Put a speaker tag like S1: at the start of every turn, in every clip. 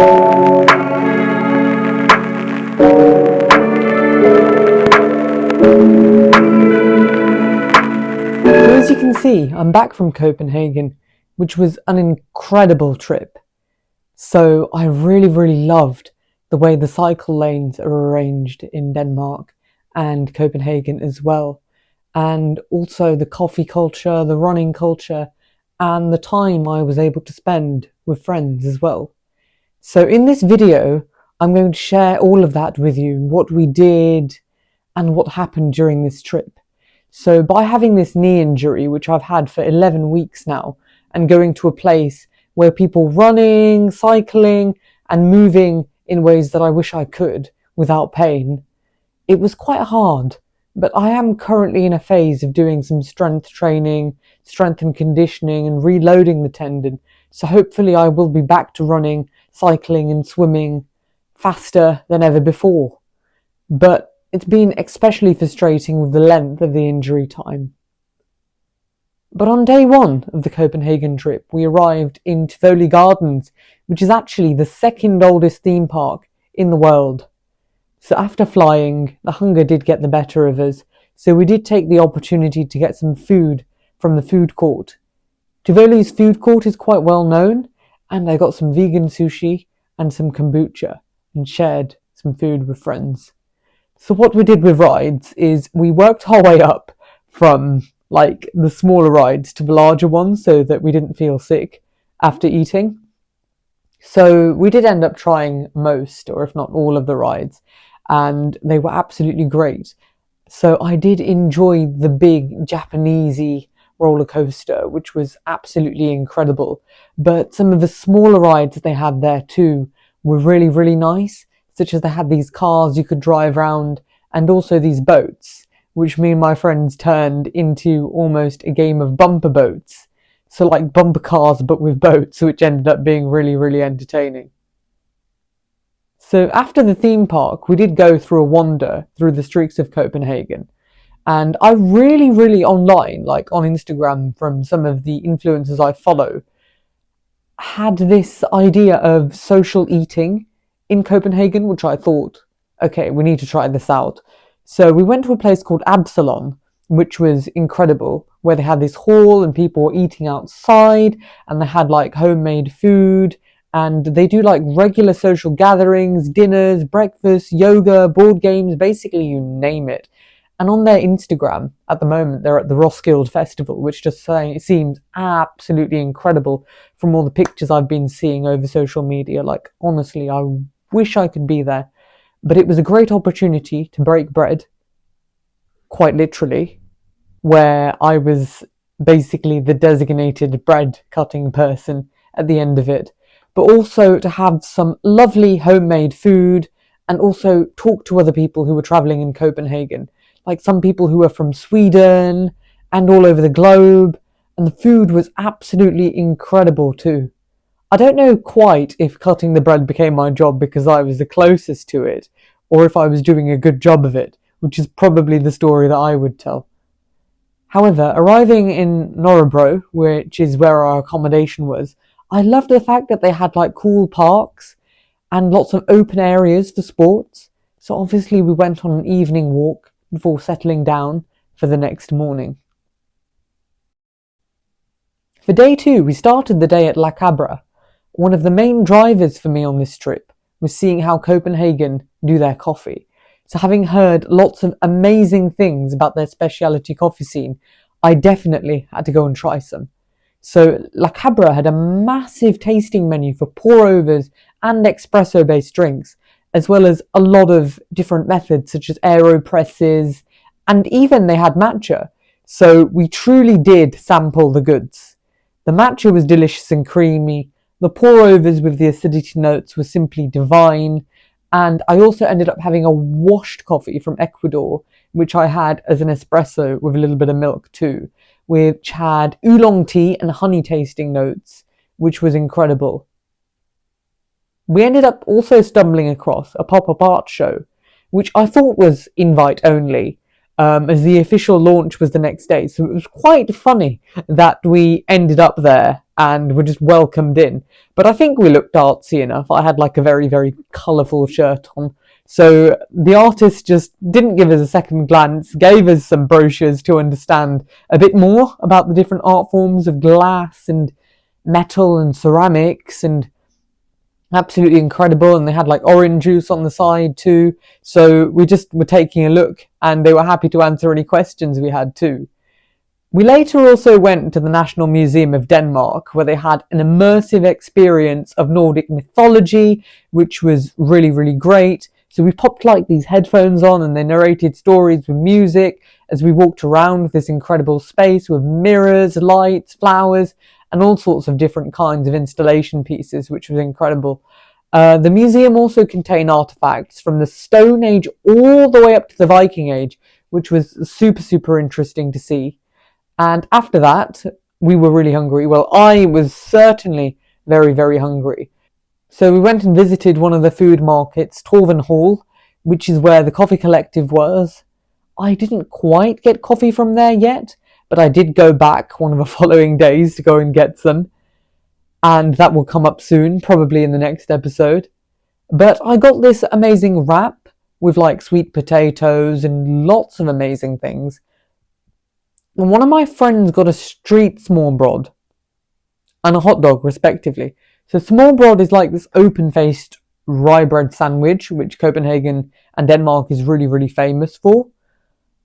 S1: So as you can see, I'm back from Copenhagen, which was an incredible trip. So I really loved the way the cycle lanes are arranged in Denmark and Copenhagen as well. And also the coffee culture, the running culture, and the time I was able to spend with friends as well. So in this video, I'm going to share all of that with you, what we did and what happened during this trip. So by having this knee injury, which I've had for 11 weeks now, and going to a place where people running, cycling, and moving in ways that I wish I could without pain, it was quite hard. But I am currently in a phase of doing some strength training, strength and conditioning, and reloading the tendon. So hopefully I will be back to running, cycling, and swimming faster than ever before. But it's been especially frustrating with the length of the injury time. But on day one of the Copenhagen trip, we arrived in Tivoli Gardens, which is actually the second oldest theme park in the world. So after flying, the hunger did get the better of us, so we did take the opportunity to get some food from the food court. Tivoli's food court is quite well known, and I got some vegan sushi and some kombucha and shared some food with friends. So what we did with rides is we worked our way up from like the smaller rides to the larger ones so that we didn't feel sick after eating. So we did end up trying most, or if not all, of the rides, and they were absolutely great. So I did enjoy the big Japanesey roller coaster, which was absolutely incredible. But some of the smaller rides that they had there too were really nice, such as they had these cars you could drive around and also these boats, which me and my friends turned into almost a game of bumper boats. So like bumper cars but with boats, which ended up being really entertaining. So after the theme park, we did go through a wander through the streets of Copenhagen. And I really online, like on Instagram from some of the influencers I follow, had this idea of social eating in Copenhagen, which I thought, okay, we need to try this out. So we went to a place called Absalon, which was incredible, where they had this hall and people were eating outside and they had like homemade food, and they do like regular social gatherings, dinners, breakfast, yoga, board games, basically you name it. And on their Instagram, at the moment, they're at the Roskilde Festival, which just seems absolutely incredible from all the pictures I've been seeing over social media. Like, honestly, I wish I could be there. But it was a great opportunity to break bread, quite literally, where I was basically the designated bread cutting person at the end of it. But also to have some lovely homemade food and also talk to other people who were traveling in Copenhagen. Like some people who were from Sweden and all over the globe, and the food was absolutely incredible too. I don't know quite if cutting the bread became my job because I was the closest to it, or if I was doing a good job of it, which is probably the story that I would tell. However, arriving in Norrebro, which is where our accommodation was, I loved the fact that they had like cool parks and lots of open areas for sports. So obviously we went on an evening walk before settling down for the next morning. For day 2, we started the day at La Cabra. One of the main drivers for me on this trip was seeing how Copenhagen do their coffee. So having heard lots of amazing things about their specialty coffee scene, I definitely had to go and try some. So La Cabra had a massive tasting menu for pour-overs and espresso-based drinks, as well as a lot of different methods such as AeroPresses, and even they had matcha. So we truly did sample the goods. The matcha was delicious and creamy, the pour-overs with the acidity notes were simply divine, and I also ended up having a washed coffee from Ecuador, which I had as an espresso with a little bit of milk too, which had oolong tea and honey tasting notes, which was incredible. We ended up also stumbling across a pop-up art show, which I thought was invite only, as the official launch was the next day. So it was quite funny that we ended up there and were just welcomed in. But I think we looked artsy enough. I had like a very, very colourful shirt on. So the artist just didn't give us a second glance, gave us some brochures to understand a bit more about the different art forms of glass and metal and ceramics, and absolutely incredible. And they had like orange juice on the side too. So we just were taking a look, and they were happy to answer any questions we had too. We later also went to the National Museum of Denmark, where they had an immersive experience of Nordic mythology, which was really, really great. So we popped like these headphones on, and they narrated stories with music as we walked around this incredible space with mirrors, lights, flowers, and all sorts of different kinds of installation pieces, which was incredible. The museum also contained artifacts from the Stone Age all the way up to the Viking Age, which was super, super interesting to see. And after that, we were really hungry. Well, I was certainly very, very hungry. So we went and visited one of the food markets, Torvenhaille, which is where the coffee collective was. I didn't quite get coffee from there yet, but I did go back one of the following days to go and get some. And that will come up soon, probably in the next episode. But I got this amazing wrap with like sweet potatoes and lots of amazing things. And one of my friends got a street small broad and a hot dog, respectively. So small broad is like this open-faced rye bread sandwich, which Copenhagen and Denmark is really, really famous for.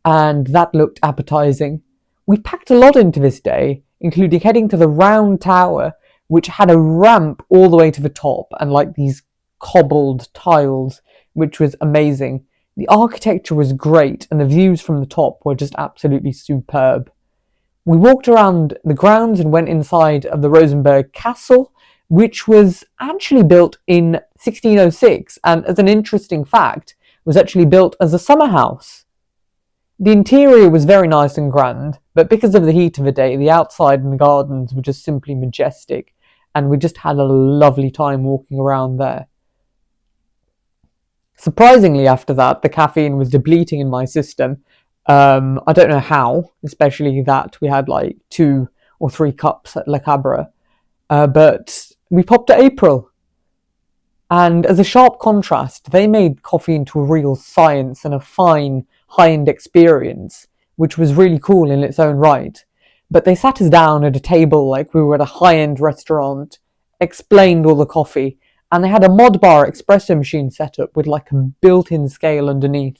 S1: And that looked appetizing. We packed a lot into this day, including heading to the round tower, which had a ramp all the way to the top and like these cobbled tiles, which was amazing. The architecture was great, and the views from the top were just absolutely superb. We walked around the grounds and went inside of the Rosenburg Castle, which was actually built in 1606, and as an interesting fact, was actually built as a summer house. The interior was very nice and grand, but because of the heat of the day, the outside and the gardens were just simply majestic, and we just had a lovely time walking around there. Surprisingly, after that, the caffeine was depleting in my system. I don't know how, especially that we had like 2 or 3 cups at Cabra. But we popped at April. And as a sharp contrast, they made coffee into a real science and a fine, high-end experience, which was really cool in its own right. But they sat us down at a table like we were at a high-end restaurant, explained all the coffee, and they had a mod bar espresso machine set up with like a built-in scale underneath,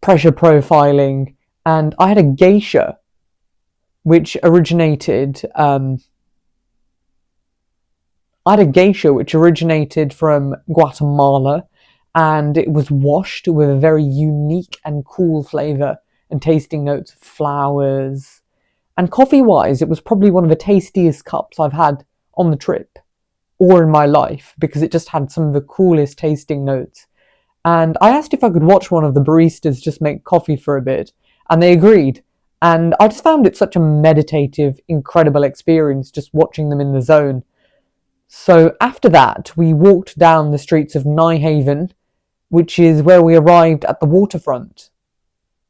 S1: pressure profiling, and I had a geisha, which originated from Guatemala, and it was washed with a very unique and cool flavour and tasting notes of flowers. And coffee-wise, it was probably one of the tastiest cups I've had on the trip or in my life, because it just had some of the coolest tasting notes. And I asked if I could watch one of the baristas just make coffee for a bit, and they agreed. And I just found it such a meditative, incredible experience just watching them in the zone. So after that, we walked down the streets of Nyhaven, which is where we arrived at the waterfront.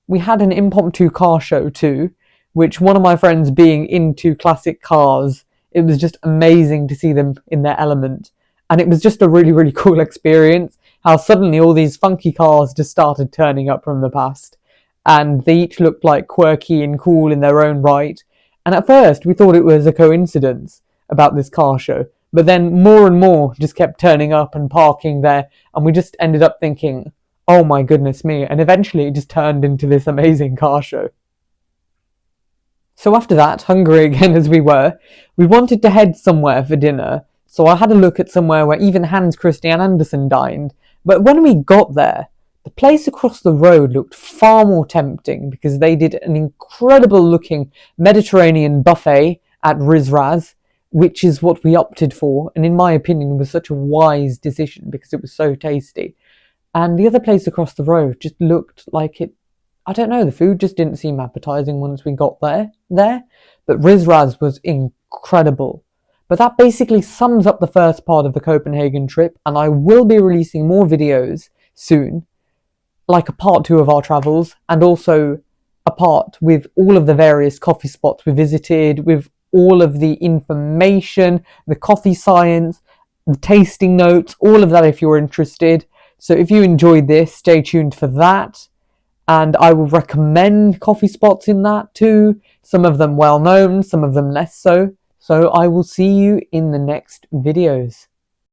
S1: We had an impromptu car show too, which, one of my friends being into classic cars, it was just amazing to see them in their element. And it was just a really, really cool experience, how suddenly all these funky cars just started turning up from the past. And they each looked like quirky and cool in their own right. And at first we thought it was a coincidence about this car show. But then more and more just kept turning up and parking there. And we just ended up thinking, oh my goodness me. And eventually it just turned into this amazing car show. So after that, hungry again as we were, we wanted to head somewhere for dinner. So I had a look at somewhere where even Hans Christian Andersen dined. But when we got there, the place across the road looked far more tempting, because they did an incredible looking Mediterranean buffet at Riz Raz, which is what we opted for, and in my opinion was such a wise decision because it was so tasty. And the other place across the road just looked like it, I don't know, the food just didn't seem appetizing once we got there. But Riz Raz was incredible. But that basically sums up the first part of the Copenhagen trip, and I will be releasing more videos soon, like a part 2 of our travels, and also a part with all of the various coffee spots we visited, with all of the information, the coffee science, the tasting notes, all of that if you're interested. So if you enjoyed this, stay tuned for that. And I will recommend coffee spots in that too. Some of them well known, some of them less so. So I will see you in the next videos.